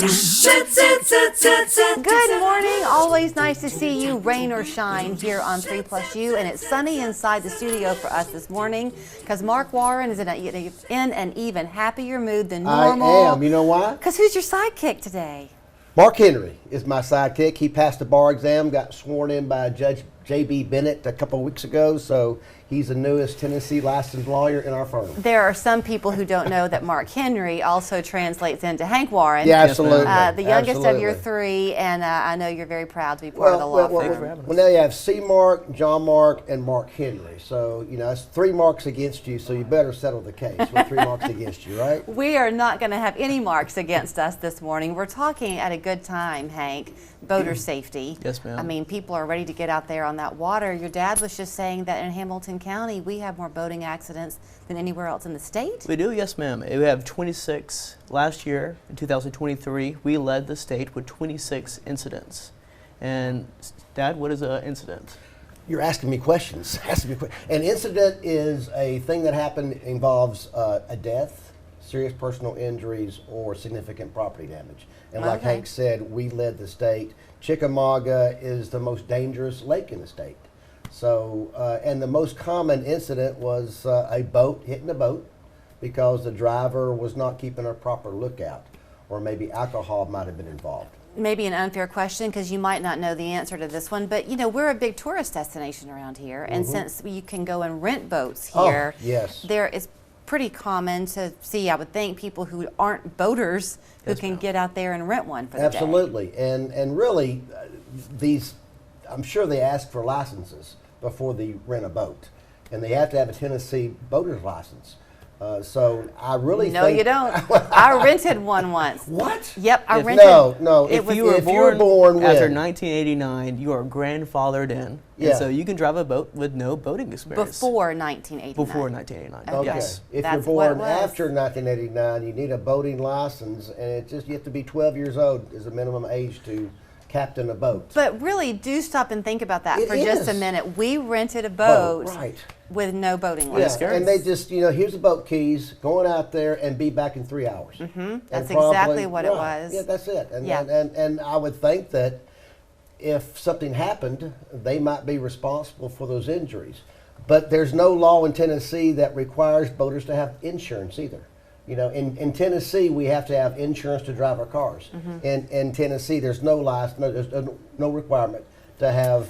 Good morning. Always nice to see you, rain or shine, here on 3+U. And it's sunny inside the studio for us this morning because Mark Warren is in an even happier mood than normal. I am. You know why? Because who's your sidekick today? Mark Henry is my sidekick. He passed the bar exam, got sworn in by Judge J.B. Bennett a couple of weeks ago, so he's the newest Tennessee licensed lawyer in our firm. There are some people who don't know that Mark Henry also translates into Hank Warren. Yeah, absolutely. The youngest of your three, and I know you're very proud to be part of the law firm. Well, now you have C. Mark, John Mark, and Mark Henry. So, you know, that's 3 marks against you, so you better settle the case with 3 marks against you, right? We are not going to have any marks against us this morning. We're talking at a good time, Hank. Boater safety. Yes, ma'am. I mean, people are ready to get out there on that water. Your dad was just saying that in Hamilton County, we have more boating accidents than anywhere else in the state. We do, yes, ma'am. We have 26 last year. In 2023, we led the state with 26 incidents. And Dad, what is an incident? You're asking me questions. An incident is a thing that involves a death, serious personal injuries, or significant property damage. And like Hank said, we led the state. Chickamauga is the most dangerous lake in the state. So, and the most common incident was a boat hitting a boat because the driver was not keeping a proper lookout, or maybe alcohol might have been involved. Maybe an unfair question because you might not know the answer to this one, but you know, we're a big tourist destination around here, and since you can go and rent boats here, there is pretty common to see, I would think, people who aren't boaters who can get out there and rent one for the day. Absolutely, and really, these, I'm sure they ask for licenses before they rent a boat, and they have to have a Tennessee boater's license. So I really No, think you don't. I rented one once. What? Yep, I rented. No. If you were born after 1989, you are grandfathered in. Yeah. And so you can drive a boat with no boating experience. Before 1989. Before 1989. Okay. Yes. If That's you're what it born was. after 1989, you need a boating license, and it just, you have to be 12 years old is the minimum age to captain a boat. But really, do stop and think about that It for just a is. minute. We rented a boat Right. with no boating Yeah, license. and they just, you know, here's the boat keys, going out there and be back in 3 hours. That's exactly what it was. Yeah, that's it. And, Yeah. and I would think that if something happened, they might be responsible for those injuries. But there's no law in Tennessee that requires boaters to have insurance either. You know, in Tennessee, we have to have insurance to drive our cars. In Tennessee, there's no requirement to have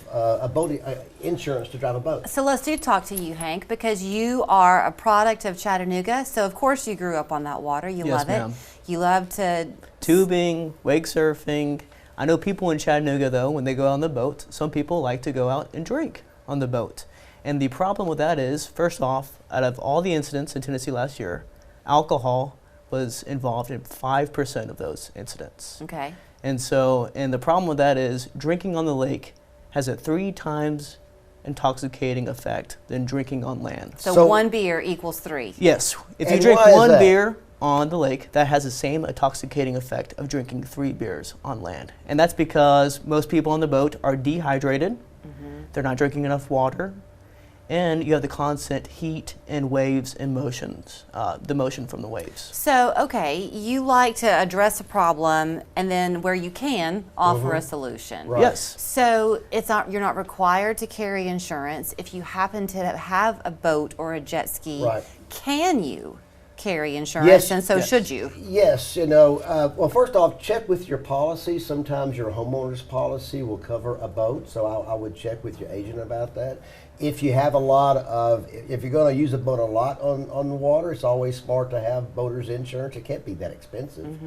insurance to drive a boat. So let's talk to you, Hank, because you are a product of Chattanooga. So of course you grew up on that water. You Yes, love ma'am. it. You love to Tubing, wake surfing. I know people in Chattanooga, though, when they go out on the boat, some people like to go out and drink on the boat. And the problem with that is, first off, out of all the incidents in Tennessee last year, alcohol was involved in 5% of those incidents. Okay. And the problem with that is drinking on the lake has a 3 times intoxicating effect than drinking on land. So 1 beer equals 3. Yes. If you And drink why is 1 that? beer on the lake, that has the same intoxicating effect of drinking 3 beers on land. And that's because most people on the boat are dehydrated. They're not drinking enough water. And you have the constant heat and waves and motions, the motion from the waves. So, okay, you like to address a problem and then where you can offer a solution. Right. Yes. So you're not required to carry insurance. If you happen to have a boat or a jet ski, can you carry insurance? Yes. And so should you? Yes, you know, well, first off, check with your policy. Sometimes your homeowner's policy will cover a boat, so I would check with your agent about that. If you have if you're going to use a boat a lot on the water, it's always smart to have boater's insurance. It can't be that expensive.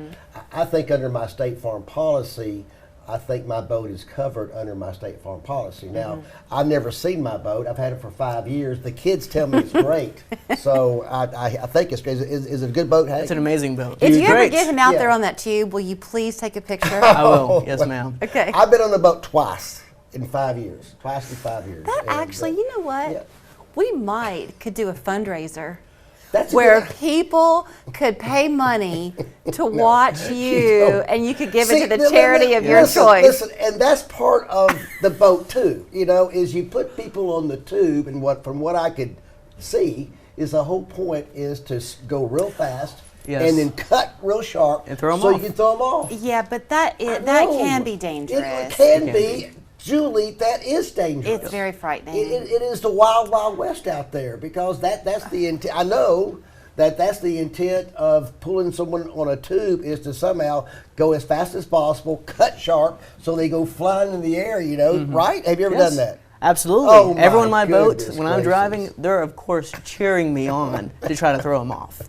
I think under my State Farm policy, I think my boat is covered under my State Farm policy. Now, I've never seen my boat. I've had it for 5 years. The kids tell me it's great. So I think it's great. Is it a good boat, Hank? It's an amazing boat. If you ever Great. get him out there on that tube, will you please take a picture? I will. Yes, ma'am. Okay. I've been on the boat twice in 5 years. Twice in 5 years. That And, actually, you know what? yeah. We could do a fundraiser That's a where good- people could pay money to watch you, and you could give it to the no, charity of your listen, choice. Listen, and that's part of the boat too. You know, is you put people on the tube, and from what I could see, is the whole point is to go real fast Yes. and then cut real sharp And throw 'em so off. you can throw them off. Yeah, but that No. can be dangerous. It can It can be. Julie, that is dangerous. It's very frightening. It is the wild, wild west out there because that's the intent. I know that's the intent of pulling someone on a tube is to somehow go as fast as possible, cut sharp, so they go flying in the air, right? Have you ever done that? Absolutely. Oh, Everyone on my my boat, goodness when I'm gracious. driving, they're of course cheering me on to try to throw them off.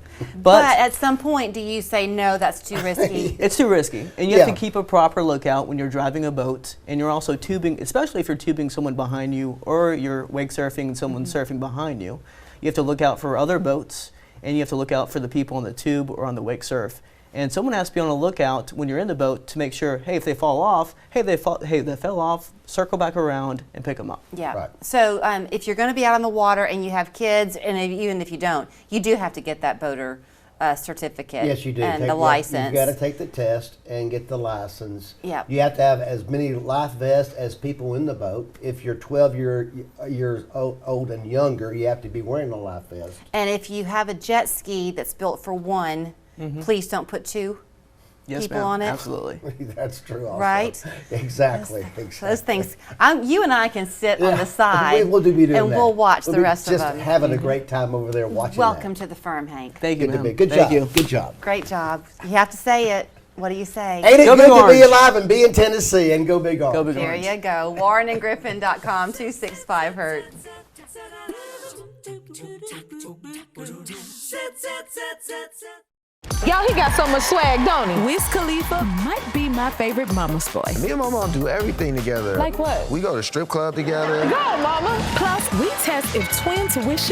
But at some point, do you say, no, that's too risky? It's too risky, and you have Yeah. to keep a proper lookout when you're driving a boat, and you're also tubing, especially if you're tubing someone behind you or you're wake surfing and someone's surfing behind you. You have to look out for other boats, and you have to look out for the people on the tube or on the wake surf. And someone has to be on the lookout when you're in the boat to make sure, hey, if they fall off, they fell off, circle back around and pick them up. Yeah. Right. So if you're going to be out on the water and you have kids, and even if you don't, you do have to get that boater certificate. Yes, you do. And the license. You've got to take the test and get the license. Yeah. You have to have as many life vests as people in the boat. If you're 12 years old and younger, you have to be wearing a life vest. And if you have a jet ski that's built for one, please don't put two people ma'am. on it. Absolutely. That's true also. Right? Exactly. Those things, you and I can sit on the side We'll be doing and that. we'll watch We'll the be rest of just them. having a great time over there watching Welcome that. to the firm, Hank. Thank you, Good to ma'am. be. Good Thank job. you. Good job. Great job. You have to say it. What do you say? Ain't it Go good Big to be Orange. alive and be in Tennessee and go Big Orange? Go Big There Orange. you go. WarrenandGriffin.com, 265 Hertz. Y'all, he got so much swag, don't he? Wiz Khalifa might be my favorite mama's boy. Me and my mom do everything together. Like what? We go to strip club together. Go, mama. Plus, we test if twin tuition